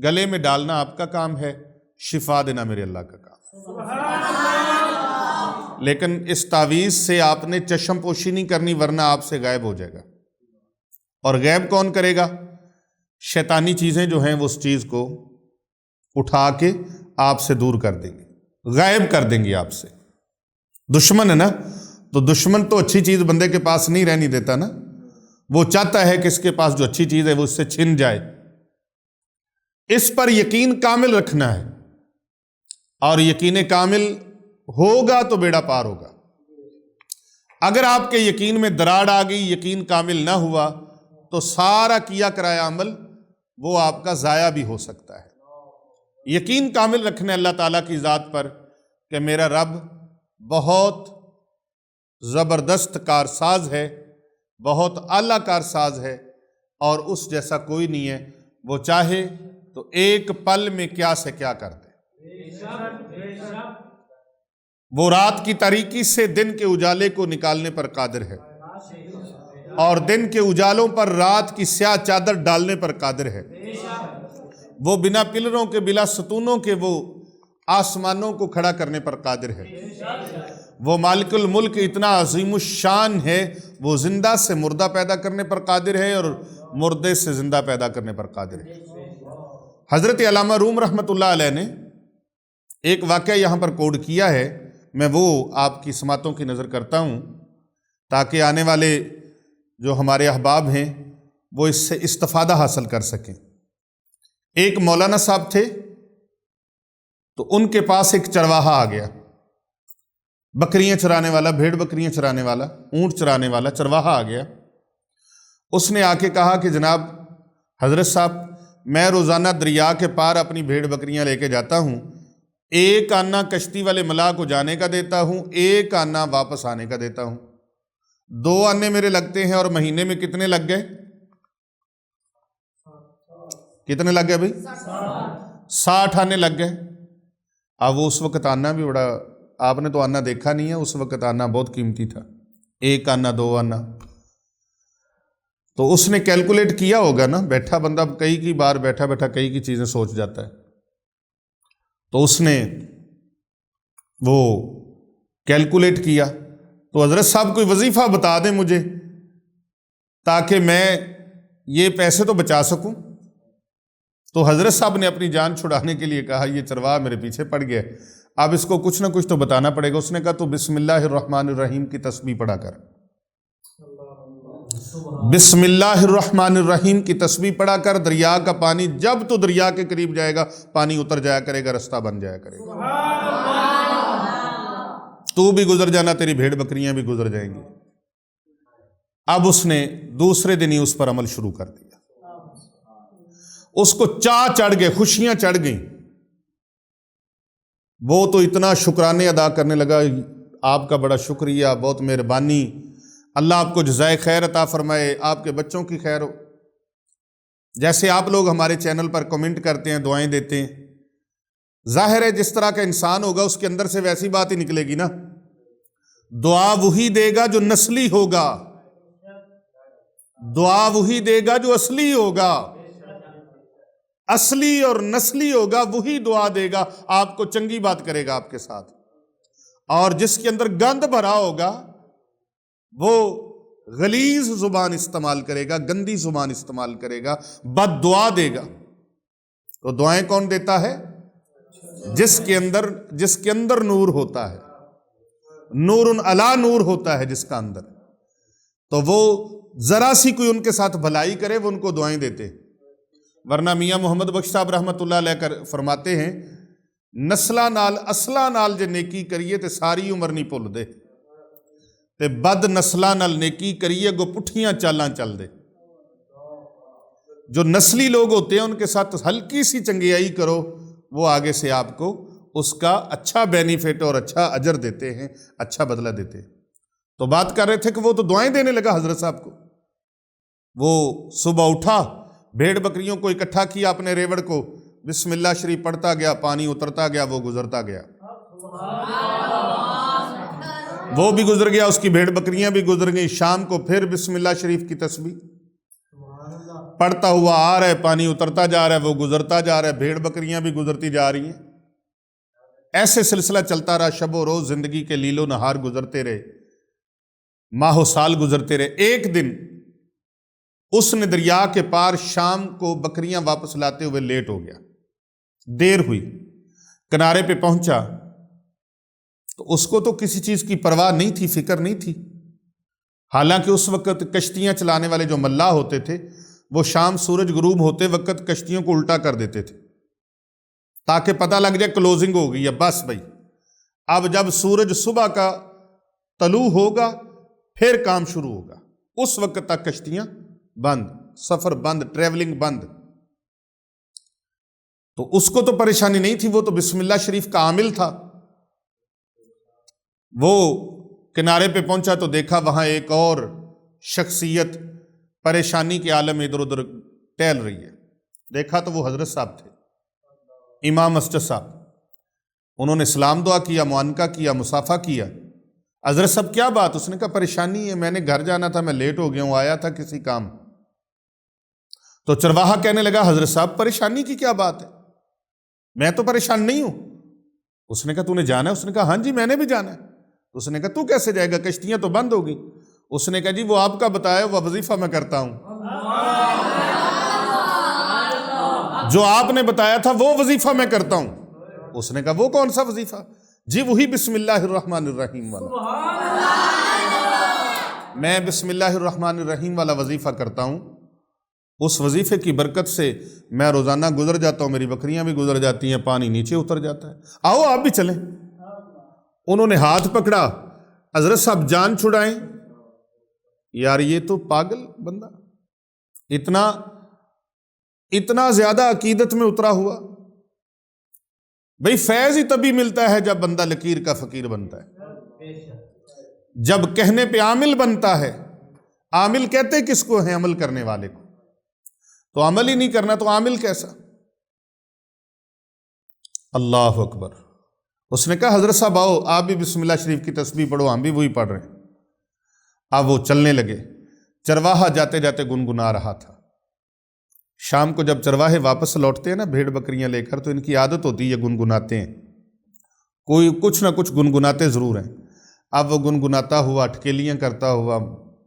گلے میں ڈالنا آپ کا کام ہے، شفا دینا میرے اللہ کا کام۔ لیکن اس تعویذ سے آپ نے چشم پوشی نہیں کرنی، ورنہ آپ سے غائب ہو جائے گا۔ اور غائب کون کرے گا؟ شیطانی چیزیں جو ہیں وہ اس چیز کو اٹھا کے آپ سے دور کر دیں گے، غائب کر دیں گے آپ سے۔ دشمن ہے نا، تو دشمن تو اچھی چیز بندے کے پاس نہیں رہنی دیتا نا، وہ چاہتا ہے کہ اس کے پاس جو اچھی چیز ہے وہ اس سے چھن جائے۔ اس پر یقین کامل رکھنا ہے، اور یقین کامل ہوگا تو بیڑا پار ہوگا۔ اگر آپ کے یقین میں دراڑ آ گئی، یقین کامل نہ ہوا، تو سارا کیا کرایا عمل وہ آپ کا ضائع بھی ہو سکتا ہے۔ یقین کامل رکھنا اللہ تعالیٰ کی ذات پر کہ میرا رب بہت زبردست کارساز ہے، بہت اعلیٰ کارساز ہے، اور اس جیسا کوئی نہیں ہے، وہ چاہے تو ایک پل میں کیا سے کیا کر دے۔ وہ رات کی تاریکی سے دن کے اجالے کو نکالنے پر قادر ہے، اور دن کے اجالوں پر رات کی سیاہ چادر ڈالنے پر قادر ہے۔ وہ بنا پلروں کے، بلا ستونوں کے وہ آسمانوں کو کھڑا کرنے پر قادر ہے۔ وہ مالک الملک اتنا عظیم الشان ہے، وہ زندہ سے مردہ پیدا کرنے پر قادر ہے اور مردے سے زندہ پیدا کرنے پر قادر ہے۔ حضرت علامہ روم رحمۃ اللہ علیہ نے ایک واقعہ یہاں پر کوڈ کیا ہے، میں وہ آپ کی سماعتوں کی نظر کرتا ہوں تاکہ آنے والے جو ہمارے احباب ہیں وہ اس سے استفادہ حاصل کر سکیں۔ ایک مولانا صاحب تھے، تو ان کے پاس ایک چرواہا آ گیا، بکریاں چرانے والا، بھیڑ بکریاں چرانے والا، اونٹ چرانے والا چرواہا آ گیا۔ اس نے آ کے کہا کہ جناب حضرت صاحب، میں روزانہ دریا کے پار اپنی بھیڑ بکریاں لے کے جاتا ہوں، ایک آنا کشتی والے ملاح کو جانے کا دیتا ہوں، ایک آنا واپس آنے کا دیتا ہوں، 2 آنے میرے لگتے ہیں، اور مہینے میں کتنے لگ گئے؟ کتنے لگ گئے بھائی؟ 60 آنے لگ گئے۔ اب وہ اس وقت آنا بھی بڑا، آپ نے تو آنا دیکھا نہیں ہے، اس وقت آنا بہت قیمتی تھا، 1 آنا 2 آنا۔ تو اس نے کیلکولیٹ کیا ہوگا نا، بیٹھا بندہ کئی بار بیٹھا بیٹھا کئی کی چیزیں سوچ جاتا ہے، تو اس نے وہ کیلکولیٹ کیا۔ تو حضرت صاحب کوئی وظیفہ بتا دیں مجھے تاکہ میں یہ پیسے تو بچا سکوں۔ تو حضرت صاحب نے اپنی جان چھڑانے کے لیے کہا یہ چرواہا میرے پیچھے پڑ گیا، اب اس کو کچھ نہ کچھ تو بتانا پڑے گا۔ اس نے کہا تو بسم اللہ الرحمن الرحیم کی تسبیح پڑھا کر، بسم اللہ الرحمن الرحیم کی تسبیح پڑھا کر، دریا کا پانی جب تو دریا کے قریب جائے گا پانی اتر جایا کرے گا، رستہ بن جایا کرے گا، تو بھی گزر جانا، تیری بھیڑ بکریاں بھی گزر جائیں گی۔ اب اس نے دوسرے دن ہی اس پر عمل شروع کر دیا، اس کو چاہ چڑھ گئے، خوشیاں چڑھ گئیں، وہ تو اتنا شکرانے ادا کرنے لگا، آپ کا بڑا شکریہ، بہت مہربانی، اللہ آپ کو جزائے خیر عطا فرمائے، آپ کے بچوں کی خیر ہو۔ جیسے آپ لوگ ہمارے چینل پر کمنٹ کرتے ہیں، دعائیں دیتے ہیں، ظاہر ہے جس طرح کا انسان ہوگا اس کے اندر سے ویسی بات ہی نکلے گی نا۔ دعا وہی دے گا جو نسلی ہوگا، دعا وہی دے گا جو اصلی ہوگا، اصلی اور نسلی ہوگا وہی دعا دے گا، آپ کو چنگی بات کرے گا آپ کے ساتھ۔ اور جس کے اندر گند بھرا ہوگا وہ غلیظ زبان استعمال کرے گا، گندی زبان استعمال کرے گا، بد دعا دے گا۔ تو دعائیں کون دیتا ہے؟ جس کے اندر نور ہوتا ہے، نور علی نور ہوتا ہے جس کا اندر، تو وہ ذرا سی کوئی ان کے ساتھ بھلائی کرے وہ ان کو دعائیں دیتے۔ ورنہ میاں محمد بخش صاحب رحمۃ اللہ علیہ فرماتے ہیں، نسلہ نال اصلہ نال جے نیکی کریے تے ساری عمر نہیں بھول دے، تے بد نسلہ نال نیکی کریے گو پٹھیاں چالاں چل دے۔ جو نسلی لوگ ہوتے ہیں ان کے ساتھ ہلکی سی چنگیائی کرو، وہ آگے سے آپ کو اس کا اچھا بینیفٹ اور اچھا اجر دیتے ہیں، اچھا بدلہ دیتے ہیں۔ تو بات کر رہے تھے کہ وہ تو دعائیں دینے لگا حضرت صاحب کو۔ وہ صبح اٹھا، بھیڑ بکریوں کو اکٹھا کیا اپنے ریوڑ کو، بسم اللہ شریف پڑھتا گیا، پانی اترتا گیا، وہ گزرتا گیا، وہ بھی گزر گیا، اس کی بھیڑ بکریاں بھی گزر گئیں۔ شام کو پھر بسم اللہ شریف کی تسبیح پڑھتا ہوا آ رہا ہے، پانی اترتا جا رہا ہے، وہ گزرتا جا رہا ہے، بھیڑ بکریاں بھی گزرتی جا رہی ہیں۔ ایسے سلسلہ چلتا رہا، شب و روز زندگی کے لیل و نہار گزرتے رہے، ماہ و سال گزرتے رہے۔ ایک دن اس نے دریا کے پار شام کو بکریاں واپس لاتے ہوئے لیٹ ہو گیا، دیر ہوئی، کنارے پہ پہنچا تو اس کو تو کسی چیز کی پرواہ نہیں تھی، فکر نہیں تھی۔ حالانکہ اس وقت کشتیاں چلانے والے جو ملاح ہوتے تھے وہ شام سورج غروب ہوتے وقت کشتیوں کو الٹا کر دیتے تھے تاکہ پتہ لگ جائے کلوزنگ ہو گئی ہے، بس بھائی اب جب سورج صبح کا طلوع ہوگا پھر کام شروع ہوگا، اس وقت تک کشتیاں بند، سفر بند، ٹریولنگ بند۔ تو اس کو تو پریشانی نہیں تھی، وہ تو بسم اللہ شریف کا عامل تھا۔ وہ کنارے پہ پہنچا تو دیکھا وہاں ایک اور شخصیت پریشانی کے عالم میں ادھر ادھر ٹہل رہی ہے۔ دیکھا تو وہ حضرت صاحب تھے، امام مسجد صاحب۔ انہوں نے سلام دعا کیا، معانقہ کیا، مصافحہ کیا۔ حضرت صاحب کیا بات؟ اس نے کہا پریشانی ہے، میں نے گھر جانا تھا، میں لیٹ ہو گیا ہوں، آیا تھا کسی کام۔ تو چرواہا کہنے لگا حضرت صاحب پریشانی کی کیا بات ہے، میں تو پریشان نہیں ہوں، اس نے کہا تو نے جانا ہے؟ اس نے کہا ہاں جی میں نے بھی جانا ہے۔ اس نے کہا تو کیسے جائے گا، کشتیاں تو بند ہوگی۔ اس نے کہا جی وہ آپ کا بتایا وہ وظیفہ میں کرتا ہوں، جو آپ نے بتایا تھا وہ وظیفہ میں کرتا ہوں۔ اس نے کہا وہ کون سا وظیفہ؟ جی وہی بسم اللہ الرحمن الرحیم والا، میں بسم اللہ الرحمن الرحیم والا وظیفہ کرتا ہوں۔ اس وظیفے کی برکت سے میں روزانہ گزر جاتا ہوں، میری بکریاں بھی گزر جاتی ہیں، پانی نیچے اتر جاتا ہے، آؤ آپ بھی چلیں۔ انہوں نے ہاتھ پکڑا، حضرت صاحب جان چھڑائیں۔ یار یہ تو پاگل بندہ، اتنا زیادہ عقیدت میں اترا ہوا۔ بھئی فیض ہی تبھی ملتا ہے جب بندہ لکیر کا فقیر بنتا ہے، جب کہنے پہ عامل بنتا ہے۔ عامل کہتے کس کو ہیں؟ عمل کرنے والے کو۔ تو عمل ہی نہیں کرنا تو عامل کیسا؟ اللہ اکبر۔ اس نے کہا حضرت صاحب آؤ آپ بھی بسم اللہ شریف کی تسبیح پڑھو، ہم بھی وہی پڑھ رہے ہیں۔ اب وہ چلنے لگے۔ چرواہا جاتے جاتے گنگنا رہا تھا۔ شام کو جب چرواہے واپس لوٹتے ہیں نا بھیڑ بکریاں لے کر، تو ان کی عادت ہوتی ہے گنگناتے ہیں، کوئی کچھ نہ کچھ گنگناتے ضرور ہیں۔ اب وہ گنگناتا ہوا، اٹکیلیاں کرتا ہوا،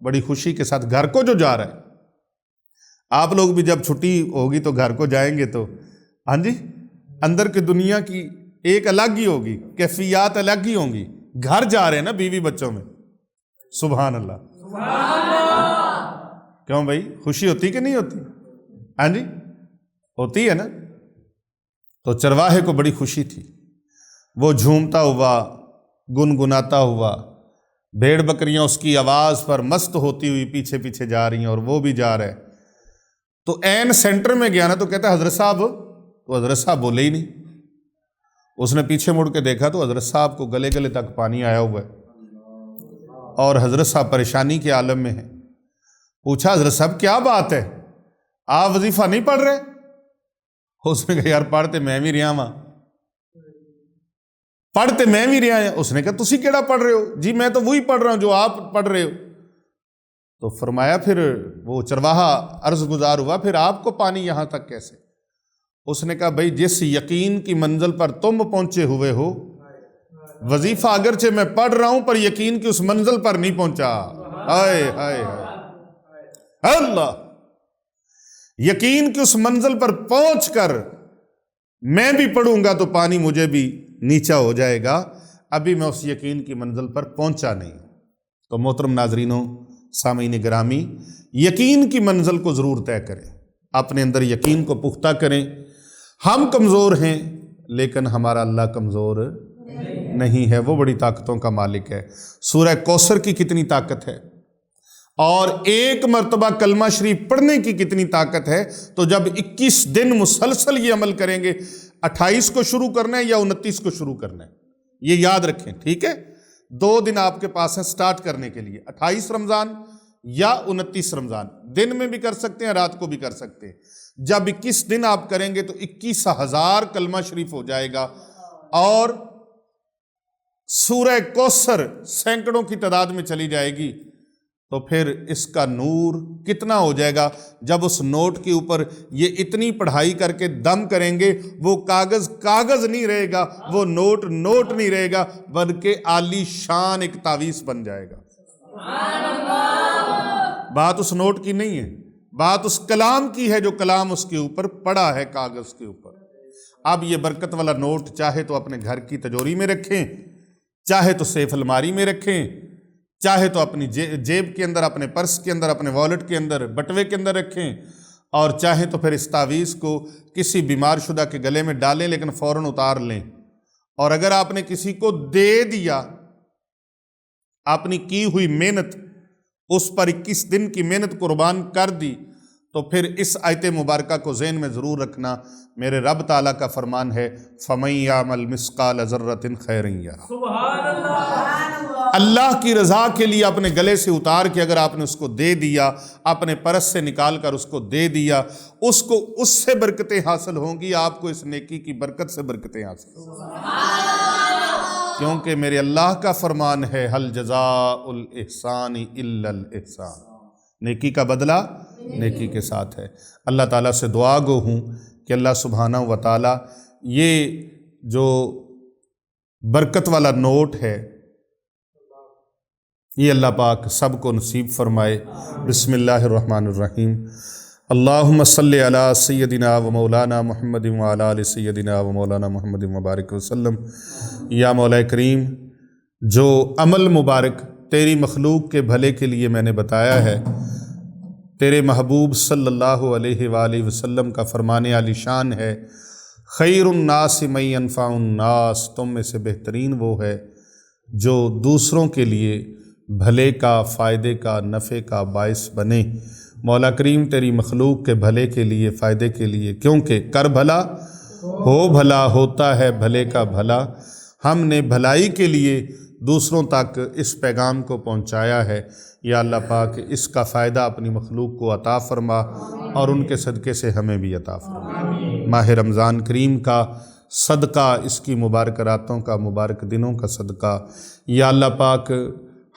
بڑی خوشی کے ساتھ گھر کو جو جا رہا ہے۔ آپ لوگ بھی جب چھٹی ہوگی تو گھر کو جائیں گے تو ہاں جی اندر کی دنیا کی ایک الگ ہی ہوگی، کیفیات الگ ہی ہوں گی۔ گھر جا رہے ہیں نا بیوی بچوں میں، سبحان اللہ۔ کیوں بھائی خوشی ہوتی کہ نہیں ہوتی؟ ہاں جی ہوتی ہے نا۔ تو چرواہے کو بڑی خوشی تھی، وہ جھومتا ہوا گنگناتا ہوا، بھیڑ بکریاں اس کی آواز پر مست ہوتی ہوئی پیچھے پیچھے جا رہی ہیں اور وہ بھی جا رہے۔ تو عین سینٹر میں گیا نا تو کہتا ہے حضرت صاحب، تو حضرت صاحب بولے ہی نہیں۔ اس نے پیچھے مڑ کے دیکھا تو حضرت صاحب کو گلے گلے تک پانی آیا ہوا ہے اور حضرت صاحب پریشانی کے عالم میں ہیں۔ پوچھا حضرت صاحب کیا بات ہے، آپ وظیفہ نہیں پڑھ رہے؟ اس نے کہا یار پڑھتے میں بھی رہا ہاں، پڑھتے میں بھی رہا ہاں۔ اس نے کہا تسی کیڑا پڑھ رہے ہو؟ جی میں تو وہی پڑھ رہا ہوں جو آپ پڑھ رہے ہو۔ تو فرمایا پھر وہ چرواہا عرض گزار ہوا پھر آپ کو پانی یہاں تک کیسے؟ اس نے کہا بھائی جس یقین کی منزل پر تم پہنچے ہوئے ہو، وظیفہ اگرچہ میں پڑھ رہا ہوں پر یقین کی اس منزل پر نہیں پہنچا۔ ہائے ہائے ہائے اللہ، یقین کی اس منزل پر پہنچ کر میں بھی پڑھوں گا تو پانی مجھے بھی نیچا ہو جائے گا، ابھی میں اس یقین کی منزل پر پہنچا نہیں۔ تو محترم ناظرینوں سامعین گرامی، یقین کی منزل کو ضرور طے کریں، اپنے اندر یقین کو پختہ کریں۔ ہم کمزور ہیں لیکن ہمارا اللہ کمزور نہیں ہے، وہ بڑی طاقتوں کا مالک ہے۔ سورہ کوثر کی کتنی طاقت ہے، اور ایک مرتبہ کلمہ شریف پڑھنے کی کتنی طاقت ہے۔ تو جب 21 دن مسلسل یہ عمل کریں گے، 28 کو شروع کرنا ہے یا 29 کو شروع کرنا ہے، یہ یاد رکھیں، ٹھیک ہے؟ 2 دن آپ کے پاس ہیں سٹارٹ کرنے کے لیے، 28 رمضان یا 29 رمضان، دن میں بھی کر سکتے ہیں رات کو بھی کر سکتے ہیں۔ جب 21 دن آپ کریں گے تو 21,000 کلمہ شریف ہو جائے گا، اور سورہ کوثر سینکڑوں کی تعداد میں چلی جائے گی۔ تو پھر اس کا نور کتنا ہو جائے گا جب اس نوٹ کے اوپر یہ اتنی پڑھائی کر کے دم کریں گے، وہ کاغذ کاغذ نہیں رہے گا، وہ نوٹ نوٹ نہیں رہے گا، بلکہ عالی شان ایک تعویذ بن جائے گا۔ بات اس نوٹ کی نہیں ہے، بات اس کلام کی ہے جو کلام اس کے اوپر پڑا ہے کاغذ کے اوپر۔ اب یہ برکت والا نوٹ چاہے تو اپنے گھر کی تجوری میں رکھیں، چاہے تو سیف الماری میں رکھیں، چاہے تو اپنی جیب کے اندر، اپنے پرس کے اندر، اپنے والیٹ کے اندر، بٹوے کے اندر رکھیں، اور چاہے تو پھر اس تعویذ کو کسی بیمار شدہ کے گلے میں ڈالیں لیکن فوراً اتار لیں۔ اور اگر آپ نے کسی کو دے دیا، اپنی کی ہوئی محنت اس پر 21 دن کی محنت قربان کر دی، تو پھر اس آیت مبارکہ کو ذہن میں ضرور رکھنا۔ میرے رب تعالیٰ کا فرمان ہے فَمَن يَعْمَلْ مِثْقَالَ ذَرَّةٍ خَيْرًا يَرَهُ۔ سبحان اللہ، اللہ کی رضا کے لیے اپنے گلے سے اتار کے اگر آپ نے اس کو دے دیا، اپنے پرس سے نکال کر اس کو دے دیا، اس کو اس سے برکتیں حاصل ہوں گی، آپ کو اس نیکی کی برکت سے برکتیں حاصل ہوں گی، کیونکہ میرے اللہ کا فرمان ہے هَلْ جَزَاءُ الْإِحْسَانِ إِلَّا الْإِحْسَانُ، نیکی کا بدلہ نیکی کے ساتھ ہے۔ اللہ تعالیٰ سے دعا گو ہوں کہ اللہ سبحانہ و تعالیٰ یہ جو برکت والا نوٹ ہے، یہ اللہ پاک سب کو نصیب فرمائے۔ بسم اللہ الرحمن الرحیم۔ اللہم صلی علی سیدنا و مولانا محمد وعلی آل سیدنا و مولانا محمد مبارک وسلم۔ یا مولا کریم، جو عمل مبارک تیری مخلوق کے بھلے کے لیے میں نے بتایا ہے، تیرے محبوب صلی اللہ علیہ وآلہ وسلم کا فرمان عالی شان ہے، خیر الناس من ینفع الناس، تم میں سے بہترین وہ ہے جو دوسروں کے لیے بھلے کا، فائدے کا، نفع کا باعث بنے۔ مولا کریم تیری مخلوق کے بھلے کے لیے، فائدے کے لیے، کیونکہ کر بھلا ہو بھلا، ہوتا ہے بھلے کا بھلا، ہم نے بھلائی کے لیے دوسروں تک اس پیغام کو پہنچایا ہے۔ یا اللہ پاک اس کا فائدہ اپنی مخلوق کو عطا فرما اور ان کے صدقے سے ہمیں بھی عطا فرما۔ ماہ رمضان کریم کا صدقہ، اس کی مبارک راتوں کا، مبارک دنوں کا صدقہ، یا اللہ پاک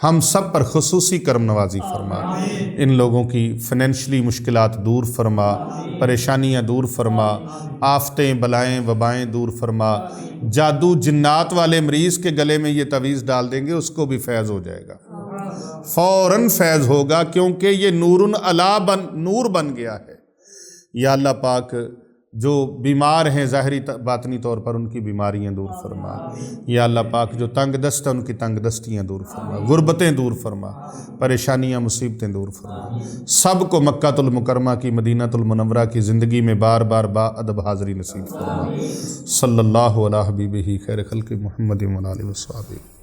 ہم سب پر خصوصی کرم نوازی فرما، ان لوگوں کی فائنینشلی مشکلات دور فرما، پریشانیاں دور فرما، آفتیں، بلائیں، وبائیں دور فرما۔ جادو جنات والے مریض کے گلے میں یہ تعویذ ڈال دیں گے، اس کو بھی فیض ہو جائے گا، فوراً فیض ہوگا، کیونکہ یہ نور بن گیا ہے۔ یا اللہ پاک جو بیمار ہیں ظاہری باطنی طور پر، ان کی بیماریاں دور فرما۔ یا اللہ پاک جو تنگ دست ہیں، ان کی تنگ دستیاں دور فرما، غربتیں دور فرما، پریشانیاں، مصیبتیں دور فرما۔ سب کو مکہ المکرمہ کی، مدینہ المنورہ کی زندگی میں بار بار با ادب حاضری نصیب فرما۔ صلی اللہ علیہ حبیبہ خیر خلق محمد و علیہ وصحبہ۔